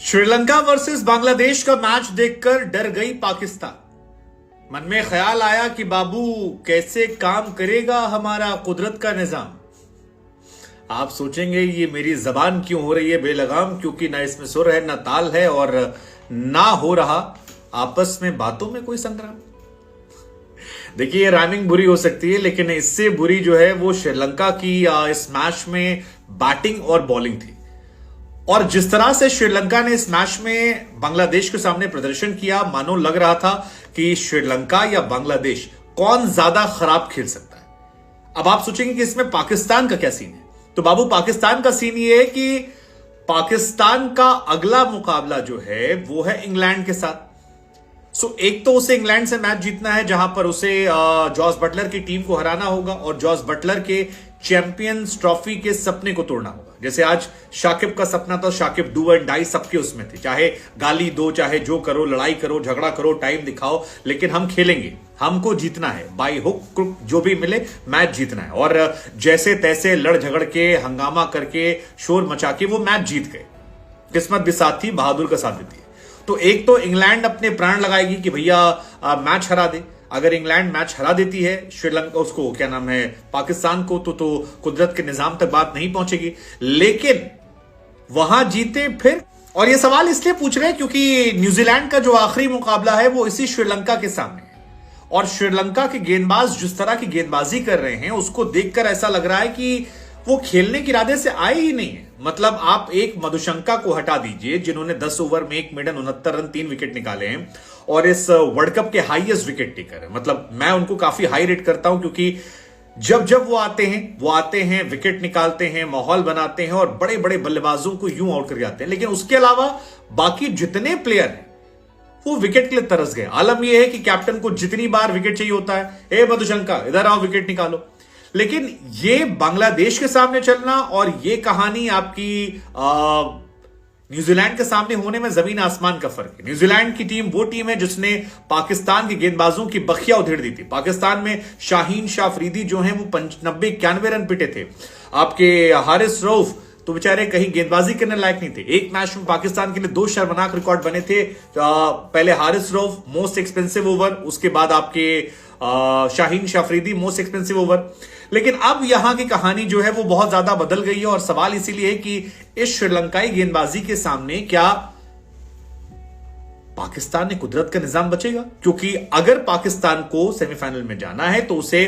Sri Lanka versus Bangladesh का match देखकर डर गई पाकिस्तान। मन में ख्याल आया कि बाबू कैसे काम करेगा हमारा कुदरत का निजाम। आप सोचेंगे ये मेरी जबान क्यों हो रही है बेलगाम, क्योंकि ना इसमें सुर है ना ताल है और ना हो रहा आपस में बातों में कोई संग्राम। देखिए, राइमिंग बुरी हो सकती है, लेकिन इससे बुरी जो है वो श्रीलंका की इस मैच में बैटिंग और बॉलिंग थी। और जिस तरह से श्रीलंका ने इस मैच में बांग्लादेश के सामने प्रदर्शन किया, मानो लग रहा था कि श्रीलंका या बांग्लादेश कौन ज्यादा खराब खेल सकता है। अब आप सोचेंगे कि इसमें पाकिस्तान का क्या सीन है, तो बाबू पाकिस्तान का सीन ये है कि पाकिस्तान का अगला मुकाबला जो है वो है इंग्लैंड के साथ। एक तो उसे इंग्लैंड से मैच जीतना है, जहां पर उसे जॉस बटलर की टीम को हराना होगा और जॉस बटलर के चैंपियंस ट्रॉफी के सपने को तोड़ना होगा। जैसे आज शाकिब का सपना था, शाकिब डू एंड डाई सबके उसमें थे, चाहे गाली दो, चाहे जो करो, लड़ाई करो, झगड़ा करो, टाइम दिखाओ, लेकिन हम खेलेंगे, हमको जीतना है, बाई हुक क्रुक जो भी मिले मैच जीतना है। और जैसे तैसे लड़ झगड़ के, हंगामा करके, शोर मचा के वो मैच जीत गए। किस्मत भी साथ थी, बहादुर का साथ देती है। तो एक तो इंग्लैंड अपने प्राण लगाएगी कि भैया मैच हरा दे। अगर इंग्लैंड मैच हरा देती है श्रीलंका, उसको क्या नाम है, पाकिस्तान को, तो कुदरत के निजाम तक बात नहीं पहुंचेगी। लेकिन वहां जीते फिर, और ये सवाल इसलिए पूछ रहे हैं क्योंकि न्यूजीलैंड का जो आखिरी मुकाबला है वो इसी श्रीलंका के सामने है। और श्रीलंका के गेंदबाज जिस तरह की गेंदबाजी कर रहे हैं, उसको देखकर ऐसा लग रहा है कि वो खेलने के इरादे से आए ही नहीं है। मतलब आप एक मधुशंका को हटा दीजिए, जिन्होंने 10 ओवर में 1 मिनट 69 रन 3 विकेट निकाले हैं और इस वर्ल्ड कप के हाईएस्ट विकेट टेकर है। मतलब मैं उनको काफी हाई रेट करता हूं, क्योंकि जब वो आते हैं विकेट निकालते हैं, माहौल बनाते हैं और बड़े बड़े बल्लेबाजों को यूं आउट कर जाते हैं। लेकिन उसके अलावा बाकी जितने प्लेयर हैं वो विकेट के लिए तरस गए। आलम यह है कि कैप्टन को जितनी बार विकेट चाहिए होता है, ए मधुशंका इधर आओ विकेट निकालो। लेकिन ये बांग्लादेश के सामने चलना और ये कहानी आपकी न्यूजीलैंड के सामने होने में जमीन आसमान का फर्क है। न्यूजीलैंड की टीम वो टीम है जिसने पाकिस्तान के गेंदबाजों की बखिया उधेड़ दी थी। पाकिस्तान में शाहीन शाह अफरीदी जो हैं वो 90-91 रन पिटे थे। आपके हारिस रऊफ तो बेचारे कहीं गेंदबाजी करने लायक नहीं थे। एक मैच में पाकिस्तान के लिए 2 शर्मनाक रिकॉर्ड बने थे। पहले Haris Rauf most expensive over, उसके बाद आपके Shaheen Shah Afridi most expensive over. लेकिन अब यहां की कहानी जो है वो बहुत ज्यादा बदल गई है और सवाल इसीलिए है कि इस श्रीलंकाई गेंदबाजी के सामने क्या पाकिस्तान ने कुदरत का निजाम बचेगा? क्योंकि अगर पाकिस्तान को सेमीफाइनल में जाना है तो उसे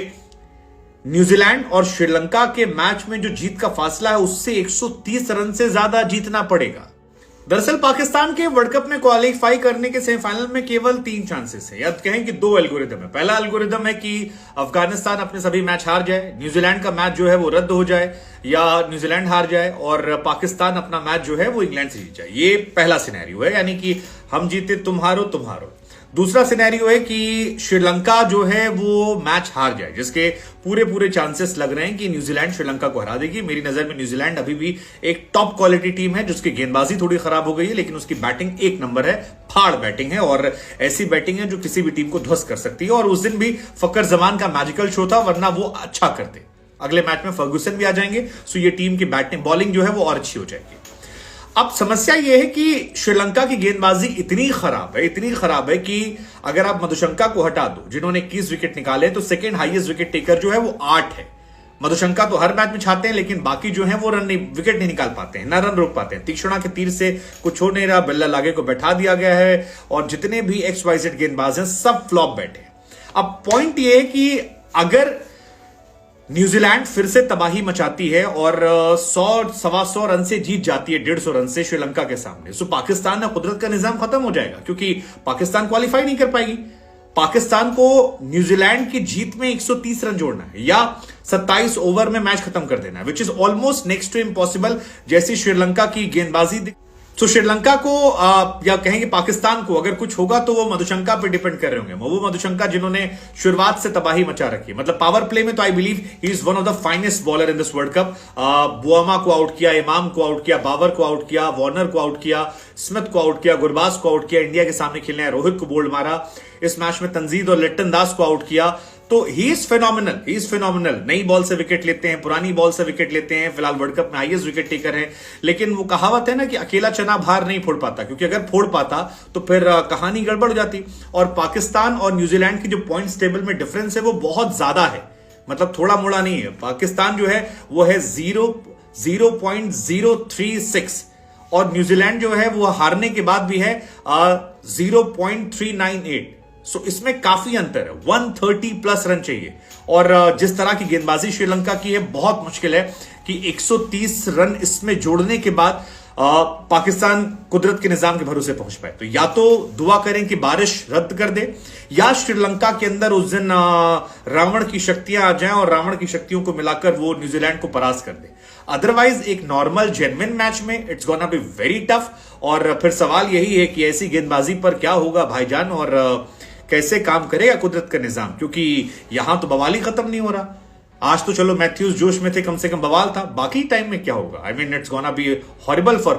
न्यूजीलैंड और श्रीलंका के मैच में जो जीत का फासला है उससे 130 रन से ज्यादा जीतना पड़ेगा। दरअसल पाकिस्तान के वर्ल्ड कप में क्वालिफाई करने के सेमीफाइनल में केवल 3 चांसेस है, या कहें कि 2 एल्गोरिदम है। पहला एल्गोरिदम है कि अफगानिस्तान अपने सभी मैच हार जाए, न्यूजीलैंड का मैच जो है वो रद्द हो जाए, या न्यूजीलैंड हार जाए और पाकिस्तान अपना मैच जो है वो इंग्लैंड से जीत जाए। ये पहला सिनेरियो है, यानी कि हम जीते तुम हारो तुम हारो। दूसरा सिनेरियो है कि श्रीलंका जो है वो मैच हार जाए, जिसके पूरे चांसेस लग रहे हैं कि न्यूजीलैंड श्रीलंका को हरा देगी। मेरी नजर में न्यूजीलैंड अभी भी एक टॉप क्वालिटी टीम है, जिसकी गेंदबाजी थोड़ी खराब हो गई है, लेकिन उसकी बैटिंग एक नंबर है, फाड़ बैटिंग है और ऐसी बैटिंग है जो किसी भी टीम को ध्वस्त कर सकती है। और उस दिन भी फकर जमान का मैजिकल शो था, वरना वो अच्छा करते। अगले मैच में फर्गुसन भी आ जाएंगे, सो ये टीम की बैटिंग बॉलिंग जो है वो और अच्छी हो जाएगी। अब समस्या यह है कि श्रीलंका की गेंदबाजी इतनी खराब है कि अगर आप मधुशंका को हटा दो, जिन्होंने 21 विकेट निकाले, तो सेकंड हाईएस्ट विकेट टेकर जो है वो 8 है। मधुशंका तो हर मैच में छाते हैं, लेकिन बाकी जो है वो विकेट नहीं निकाल पाते हैं, ना रन रोक पाते हैं। तीक्ष्णा के तीर से कुछ हो नहीं रहा, बिल्ला लागे को बैठा दिया गया है और जितने भी XYZ गेंदबाज हैं सब फ्लॉप बैठे। अब पॉइंट ये है कि अगर न्यूजीलैंड फिर से तबाही मचाती है और 100-125 रन से जीत जाती है, 150 रन से श्रीलंका के सामने, तो पाकिस्तान का कुदरत का निजाम खत्म हो जाएगा, क्योंकि पाकिस्तान क्वालिफाई नहीं कर पाएगी। पाकिस्तान को न्यूजीलैंड की जीत में 130 रन जोड़ना है या 27 ओवर में मैच खत्म कर देना है, which is almost next to impossible. जैसी श्रीलंका की गेंदबाजी, तो श्रीलंका को या कहेंगे पाकिस्तान को अगर कुछ होगा तो वो मधुशंका पे डिपेंड कर रहे होंगे। वो मधुशंका जिन्होंने शुरुआत से तबाही मचा रखी है। मतलब पावर प्ले में तो I believe he is one of the finest bowler in this world cup. बुआमा को आउट किया, इमाम को आउट किया, बाबर को आउट किया, वार्नर को आउट किया, स्मिथ को आउट किया, गुरबाज को आउट किया, इंडिया के सामने खेलने रोहित को बोल्ड मारा, इस मैच में तंजीद और लिट्टन दास को आउट किया। तो ही इज फिनोमिनल। नई बॉल से विकेट लेते हैं, पुरानी बॉल से विकेट लेते हैं, फिलहाल वर्ल्ड कप में हाईएस्ट विकेट टेकर है। लेकिन वो कहावत है ना कि अकेला चना भार नहीं फोड़ पाता, क्योंकि अगर फोड़ पाता तो फिर कहानी गड़बड़ हो जाती। और पाकिस्तान और न्यूजीलैंड की जो पॉइंट्स टेबल में डिफरेंस है वो बहुत ज्यादा है, मतलब थोड़ा मोड़ा नहीं है। पाकिस्तान जो है वो है 0.036 और न्यूजीलैंड जो है वो हारने के बाद भी है 0.398। सो इसमें काफी अंतर है, 130 प्लस रन चाहिए। और जिस तरह की गेंदबाजी श्रीलंका की है, बहुत मुश्किल है कि 130 रन इसमें जोड़ने के बाद पाकिस्तान कुदरत के निजाम के भरोसे पहुंच पाए। तो या तो दुआ करें कि बारिश रद्द कर दे, या श्रीलंका के अंदर उस दिन रावण की शक्तियां आ जाएं और रावण की शक्तियों को मिलाकर वो न्यूजीलैंड को परास्त कर दे। अदरवाइज एक नॉर्मल जेन्युइन मैच में it's gonna be very tough. और फिर सवाल यही है कि ऐसी गेंदबाजी पर क्या होगा भाईजान, और कैसे काम करेगा कुदरत का निजाम, क्योंकि यहां तो बवाल ही खत्म नहीं हो रहा। आज तो चलो मैथ्यूज जोश में थे, कम से कम बवाल था, बाकी टाइम में क्या होगा? I mean it's gonna be horrible for